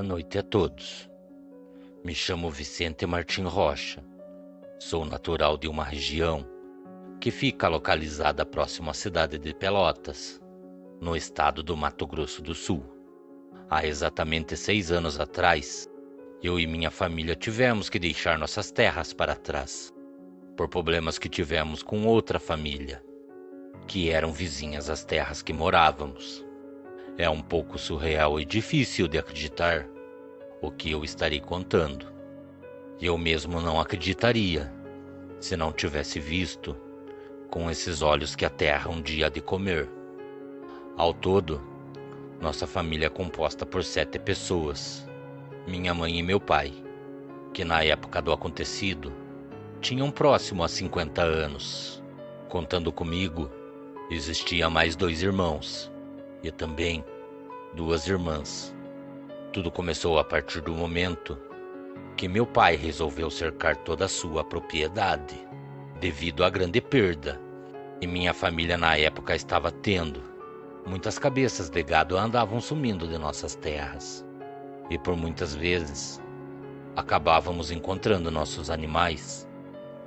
noite a todos. Me chamo Vicente Martim Rocha. Sou natural de uma região que fica localizada próximo à cidade de Pelotas, no estado do Mato Grosso do Sul. Há exatamente 6 anos atrás, eu e minha família tivemos que deixar nossas terras para trás, por problemas que tivemos com outra família, que eram vizinhas às terras que morávamos. É um pouco surreal e difícil de acreditar o que eu estarei contando. Eu mesmo não acreditaria se não tivesse visto com esses olhos que a terra um dia há de comer. Ao todo, nossa família é composta por 7 pessoas, minha mãe e meu pai, que na época do acontecido tinham próximo a 50 anos. Contando comigo, existia mais 2 irmãos e também 2 irmãs. Tudo começou a partir do momento que meu pai resolveu cercar toda a sua propriedade, devido à grande perda que minha família na época estava tendo. Muitas cabeças de gado andavam sumindo de nossas terras, e por muitas vezes acabávamos encontrando nossos animais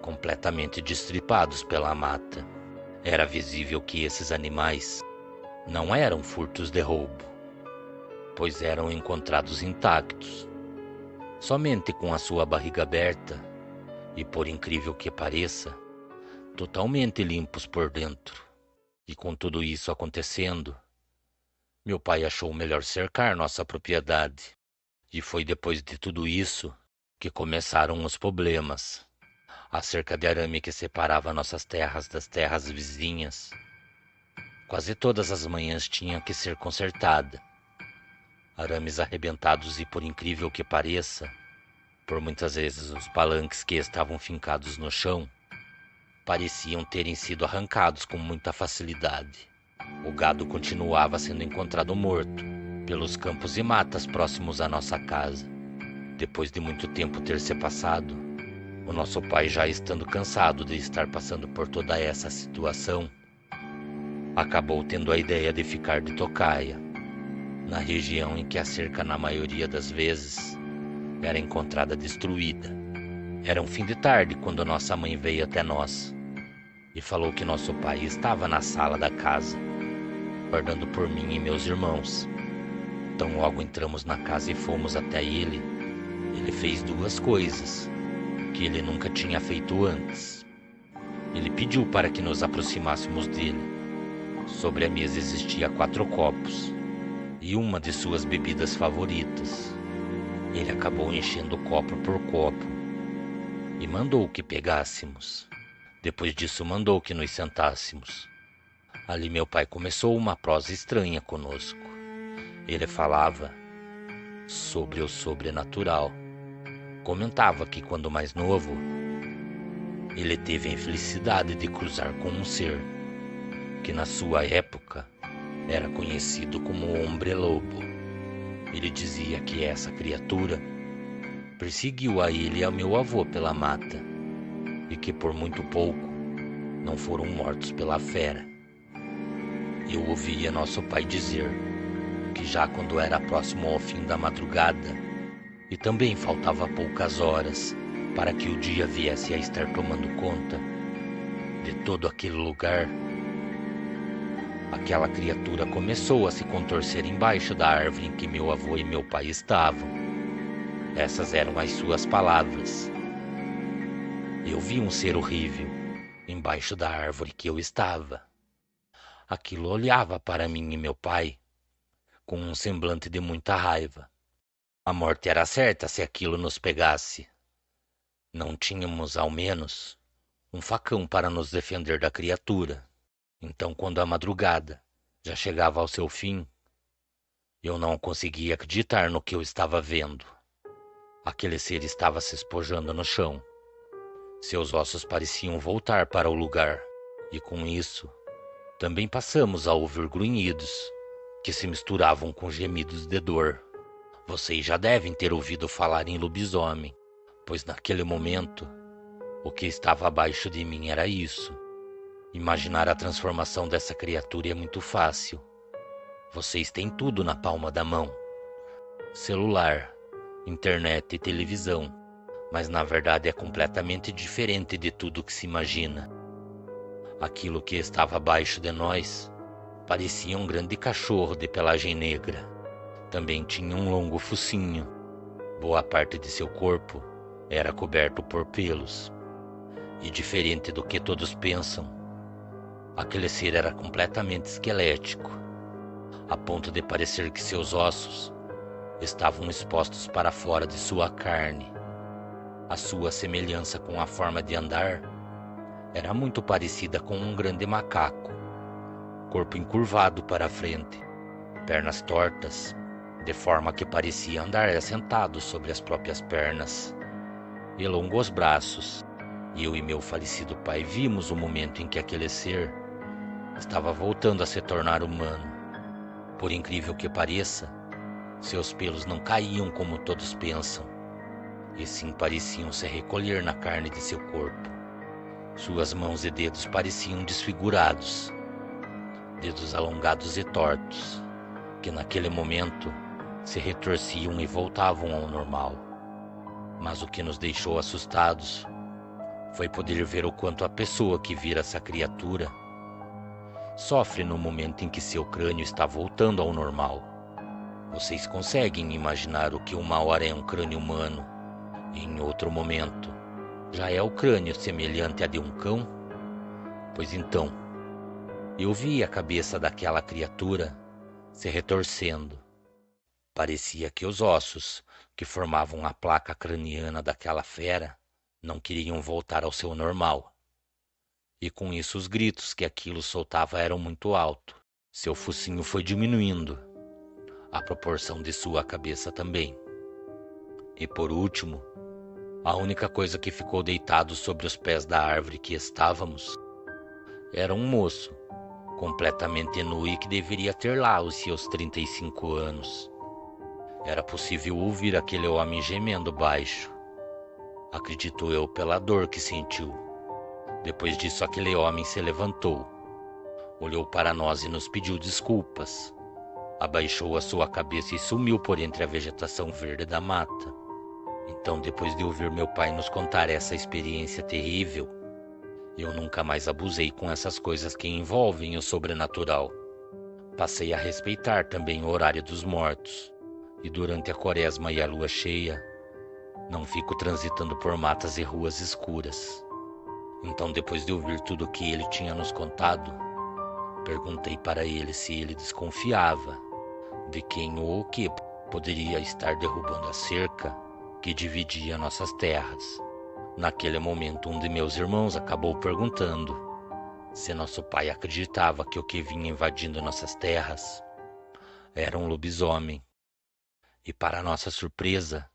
completamente destripados pela mata. Era visível que esses animais não eram furtos de roubo, pois eram encontrados intactos, somente com a sua barriga aberta e, por incrível que pareça, totalmente limpos por dentro. E com tudo isso acontecendo, meu pai achou melhor cercar nossa propriedade. E foi depois de tudo isso que começaram os problemas. A cerca de arame que separava nossas terras das terras vizinhas quase todas as manhãs tinha que ser consertada. Arames arrebentados e, por incrível que pareça, por muitas vezes os palanques que estavam fincados no chão pareciam terem sido arrancados com muita facilidade. O gado continuava sendo encontrado morto pelos campos e matas próximos à nossa casa. Depois de muito tempo ter se passado, o nosso pai, já estando cansado de estar passando por toda essa situação, acabou tendo a ideia de ficar de tocaia, na região em que a cerca, na maioria das vezes, era encontrada destruída. Era um fim de tarde quando nossa mãe veio até nós e falou que nosso pai estava na sala da casa, guardando por mim e meus irmãos. Então logo entramos na casa e fomos até ele. Ele fez 2 coisas que ele nunca tinha feito antes. Ele pediu para que nos aproximássemos dele. Sobre a mesa existia 4 copos e uma de suas bebidas favoritas. Ele acabou enchendo copo por copo e mandou que pegássemos. Depois disso mandou que nos sentássemos. Ali meu pai começou uma prosa estranha conosco. Ele falava sobre o sobrenatural. Comentava que quando mais novo, ele teve a infelicidade de cruzar com um ser que na sua época era conhecido como Hombre-Lobo. Ele dizia que essa criatura perseguiu a ele e ao meu avô pela mata e que por muito pouco não foram mortos pela fera. Eu ouvia nosso pai dizer que já quando era próximo ao fim da madrugada e também faltava poucas horas para que o dia viesse a estar tomando conta de todo aquele lugar, aquela criatura começou a se contorcer embaixo da árvore em que meu avô e meu pai estavam. Essas eram as suas palavras. Eu vi um ser horrível embaixo da árvore que eu estava. Aquilo olhava para mim e meu pai com um semblante de muita raiva. A morte era certa se aquilo nos pegasse. Não tínhamos, ao menos, um facão para nos defender da criatura. Então, quando a madrugada já chegava ao seu fim, eu não conseguia acreditar no que eu estava vendo. Aquele ser estava se espojando no chão. Seus ossos pareciam voltar para o lugar, e com isso, também passamos a ouvir grunhidos que se misturavam com gemidos de dor. Vocês já devem ter ouvido falar em lobisomem, pois naquele momento, o que estava abaixo de mim era isso. Imaginar a transformação dessa criatura é muito fácil. Vocês têm tudo na palma da mão. celular, internet e televisão, mas na verdade é completamente diferente de tudo que se imagina. Aquilo que estava abaixo de nós parecia um grande cachorro de pelagem negra. Também tinha um longo focinho. Boa parte de seu corpo era coberto por pelos. E diferente do que todos pensam, aquele ser era completamente esquelético, a ponto de parecer que seus ossos estavam expostos para fora de sua carne. A sua semelhança com a forma de andar era muito parecida com um grande macaco. Corpo encurvado para a frente, pernas tortas, de forma que parecia andar assentado sobre as próprias pernas, e longos braços. Eu e meu falecido pai vimos o momento em que aquele ser estava voltando a se tornar humano. Por incrível que pareça, seus pelos não caíam como todos pensam, e sim pareciam se recolher na carne de seu corpo. Suas mãos e dedos pareciam desfigurados, dedos alongados e tortos, que naquele momento se retorciam e voltavam ao normal. Mas o que nos deixou assustados foi poder ver o quanto a pessoa que vira essa criatura sofre no momento em que seu crânio está voltando ao normal. Vocês conseguem imaginar o que uma hora é um crânio humano e em outro momento já é o crânio semelhante a de um cão? Pois então, eu vi a cabeça daquela criatura se retorcendo. Parecia que os ossos que formavam a placa craniana daquela fera não queriam voltar ao seu normal. E com isso os gritos que aquilo soltava eram muito altos. Seu focinho foi diminuindo, a proporção de sua cabeça também. E por último, a única coisa que ficou deitado sobre os pés da árvore que estávamos era um moço, completamente nu e que deveria ter lá os seus 35 anos. Era possível ouvir aquele homem gemendo baixo. Acredito eu pela dor que sentiu. Depois disso, aquele homem se levantou, olhou para nós e nos pediu desculpas. Abaixou a sua cabeça e sumiu por entre a vegetação verde da mata. Então, depois de ouvir meu pai nos contar essa experiência terrível, eu nunca mais abusei com essas coisas que envolvem o sobrenatural. Passei a respeitar também o horário dos mortos. E durante a quaresma e a lua cheia, não fico transitando por matas e ruas escuras. Então, depois de ouvir tudo o que ele tinha nos contado, perguntei para ele se ele desconfiava de quem ou o que poderia estar derrubando a cerca que dividia nossas terras. Naquele momento, um de meus irmãos acabou perguntando se nosso pai acreditava que o que vinha invadindo nossas terras era um lobisomem. E para nossa surpresa,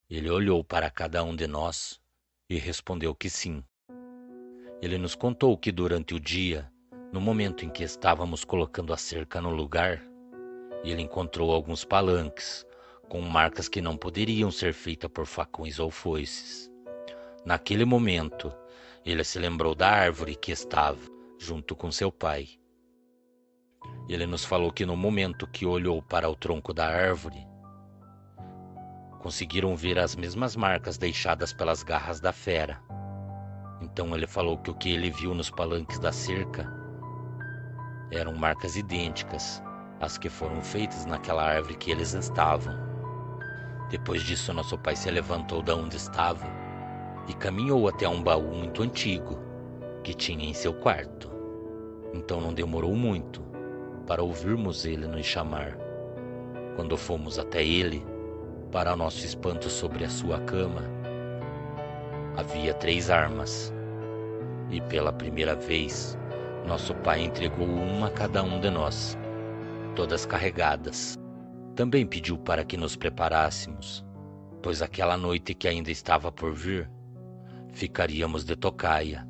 ele olhou para cada um de nós e respondeu que sim. Ele nos contou que durante o dia, no momento em que estávamos colocando a cerca no lugar, ele encontrou alguns palanques com marcas que não poderiam ser feitas por facões ou foices. Naquele momento, ele se lembrou da árvore que estava junto com seu pai. Ele nos falou que no momento que olhou para o tronco da árvore, conseguiram ver as mesmas marcas deixadas pelas garras da fera. Então ele falou que o que ele viu nos palanques da cerca eram marcas idênticas às que foram feitas naquela árvore que eles estavam. Depois disso, nosso pai se levantou da onde estava e caminhou até um baú muito antigo que tinha em seu quarto. Então não demorou muito para ouvirmos ele nos chamar. Quando fomos até ele, para nosso espanto, sobre a sua cama havia 3 armas. E pela primeira vez, nosso pai entregou uma a cada um de nós, todas carregadas. Também pediu para que nos preparássemos, pois aquela noite que ainda estava por vir, ficaríamos de tocaia.